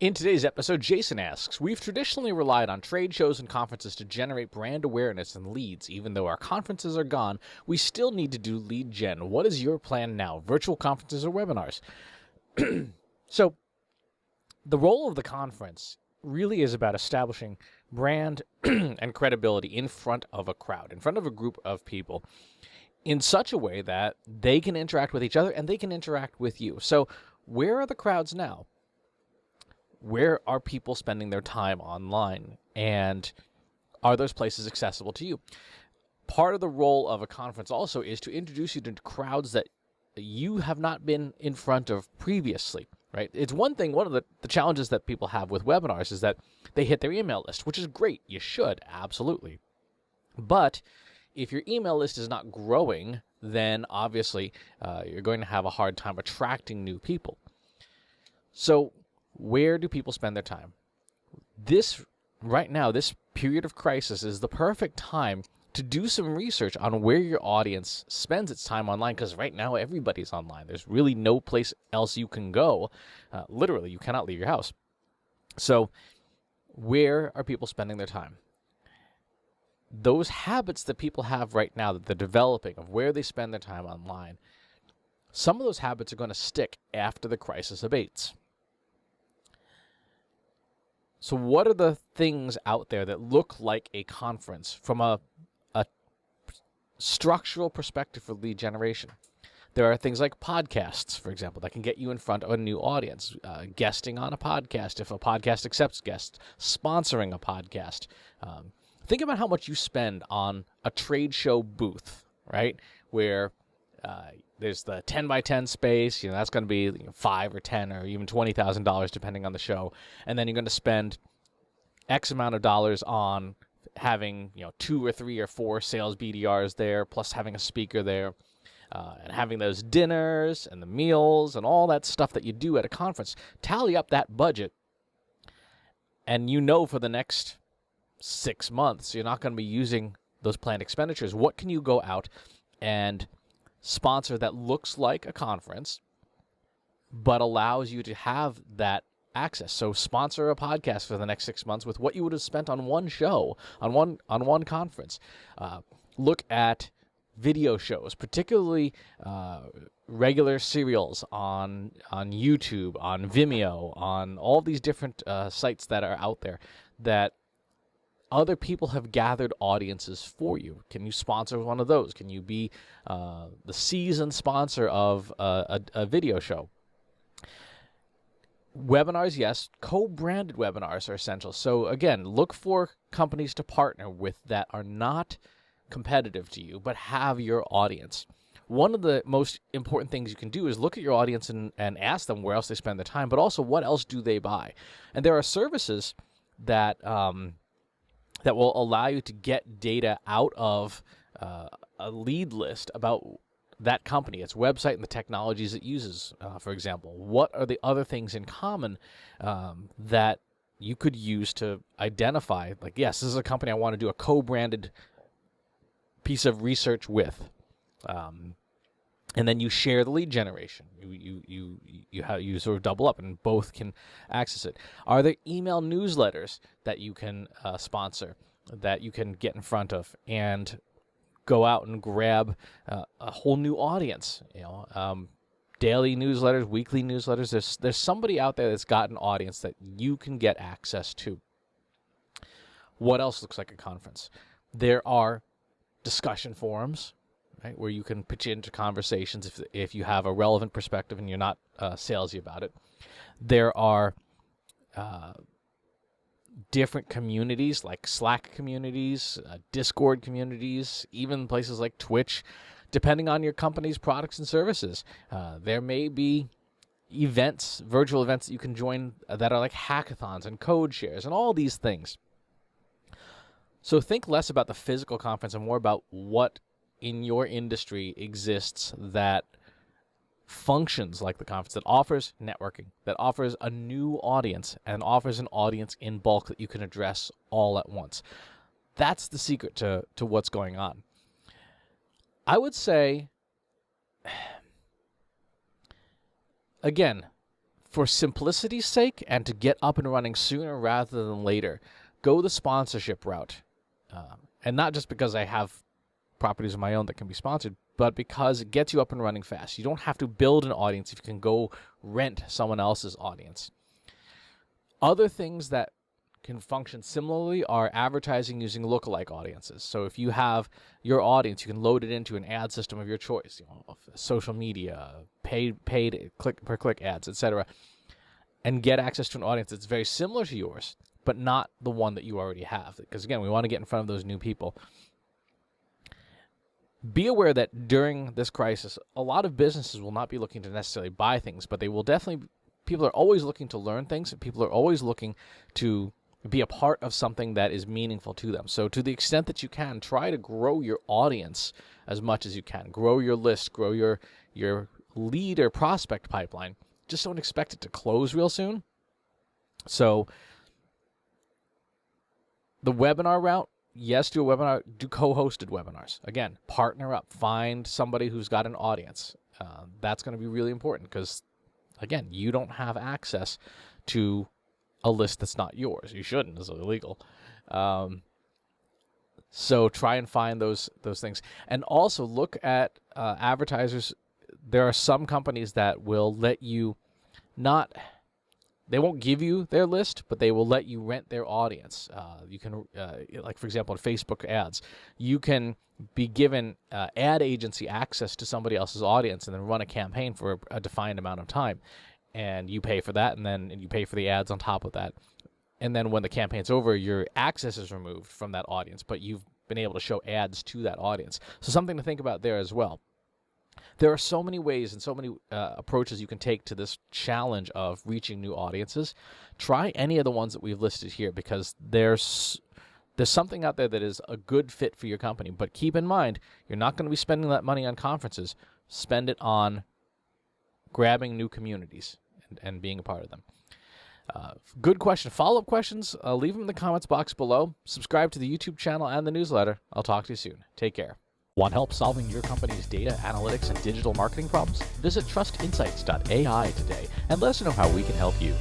In today's episode, Jason asks, we've traditionally relied on trade shows and conferences to generate brand awareness and leads. Even though our conferences are gone, we still need to do lead gen. What is your plan now? Virtual conferences or webinars? So, the role of the conference really is about establishing brand and credibility in front of a crowd, in front of a group of people, in such a way that they can interact with each other and they can interact with you. So, where are the crowds now? Where are people spending their time online? And are those places accessible to you? Part of the role of a conference also is to introduce you to crowds that you have not been in front of previously, right? It's one thing, one of the challenges that people have with webinars is that they hit their email list, which is great. You should, absolutely. But if your email list is not growing, then obviously you're going to have a hard time attracting new people. So where do people spend their time? Right now, this period of crisis is the perfect time to do some research on where your audience spends its time online, because right now everybody's online. There's really no place else you can go. Literally, you cannot leave your house. So where are people spending their time? Those habits that people have right now that they're developing of where they spend their time online, some of those habits are going to stick after the crisis abates. So what are the things out there that look like a conference from a structural perspective for lead generation? There are things like podcasts, for example, that can get you in front of a new audience, guesting on a podcast if a podcast accepts guests, sponsoring a podcast. Think about how much you spend on a trade show booth, right, where there's the 10 by 10 space. That's going to be $5 or $10 or even $20,000 depending on the show, and then you're going to spend X amount of dollars on having 2 or 3 or 4 sales BDRs there, plus having a speaker there, and having those dinners and the meals and all that stuff that you do at a conference. Tally up that budget, and for the next 6 months you're not going to be using those planned expenditures. What can you go out and sponsor that looks like a conference but allows you to have that access? So sponsor a podcast for the next 6 months with what you would have spent on one show, on one conference. Look at video shows, particularly regular serials on YouTube, on Vimeo, on all these different sites that are out there that other people have gathered audiences for you. Can you sponsor one of those? Can you be the seasoned sponsor of a video show? Webinars, yes. Co-branded webinars are essential. So again, look for companies to partner with that are not competitive to you, but have your audience. One of the most important things you can do is look at your audience and ask them where else they spend their time, but also what else do they buy. And there are services that that will allow you to get data out of a lead list about that company, its website, and the technologies it uses, for example. What are the other things in common that you could use to identify, like, yes, this is a company I want to do a co-branded piece of research with. And then you share the lead generation. You sort of double up, and both can access it. Are there email newsletters that you can sponsor, that you can get in front of and go out and grab a whole new audience? Daily newsletters, weekly newsletters. There's somebody out there that's got an audience that you can get access to. What else looks like a conference? There are discussion forums, right, where you can pitch into conversations if you have a relevant perspective and you're not salesy about it. There are different communities like Slack communities, Discord communities, even places like Twitch, depending on your company's products and services. There may be events, virtual events that you can join that are like hackathons and code shares and all these things. So think less about the physical conference and more about what in your industry exists that functions like the conference, that offers networking, that offers a new audience, and offers an audience in bulk that you can address all at once. That's the secret to what's going on. I would say, again, for simplicity's sake and to get up and running sooner rather than later, go the sponsorship route. And not just because I have properties of my own that can be sponsored, but because it gets you up and running fast. You don't have to build an audience if you can go rent someone else's audience. Other things that can function similarly are advertising using lookalike audiences. So if you have your audience, you can load it into an ad system of your choice, social media, paid click-per-click ads, etc., and get access to an audience that's very similar to yours, but not the one that you already have. Because again, we want to get in front of those new people. Be aware that during this crisis, a lot of businesses will not be looking to necessarily buy things, but they will definitely, people are always looking to learn things, and people are always looking to be a part of something that is meaningful to them. So to the extent that you can, try to grow your audience as much as you can. Grow your list, grow your lead or prospect pipeline. Just don't expect it to close real soon. So the webinar route, yes, do a webinar, do co-hosted webinars. Again, partner up, find somebody who's got an audience. That's going to be really important because, again, you don't have access to a list that's not yours. You shouldn't. It's illegal. So try and find those things. And also look at advertisers. There are some companies that will let you they won't give you their list, but they will let you rent their audience. You can, like for example, in Facebook ads, you can be given ad agency access to somebody else's audience and then run a campaign for a defined amount of time. And you pay for that, and then you pay for the ads on top of that. And then when the campaign's over, your access is removed from that audience, but you've been able to show ads to that audience. So something to think about there as well. There are so many ways and so many approaches you can take to this challenge of reaching new audiences. Try any of the ones that we've listed here because there's something out there that is a good fit for your company. But keep in mind, you're not going to be spending that money on conferences. Spend it on grabbing new communities and being a part of them. Good question. Follow-up questions, leave them in the comments box below. Subscribe to the YouTube channel and the newsletter. I'll talk to you soon. Take care. Want help solving your company's data, analytics, and digital marketing problems? Visit trustinsights.ai today and let us know how we can help you.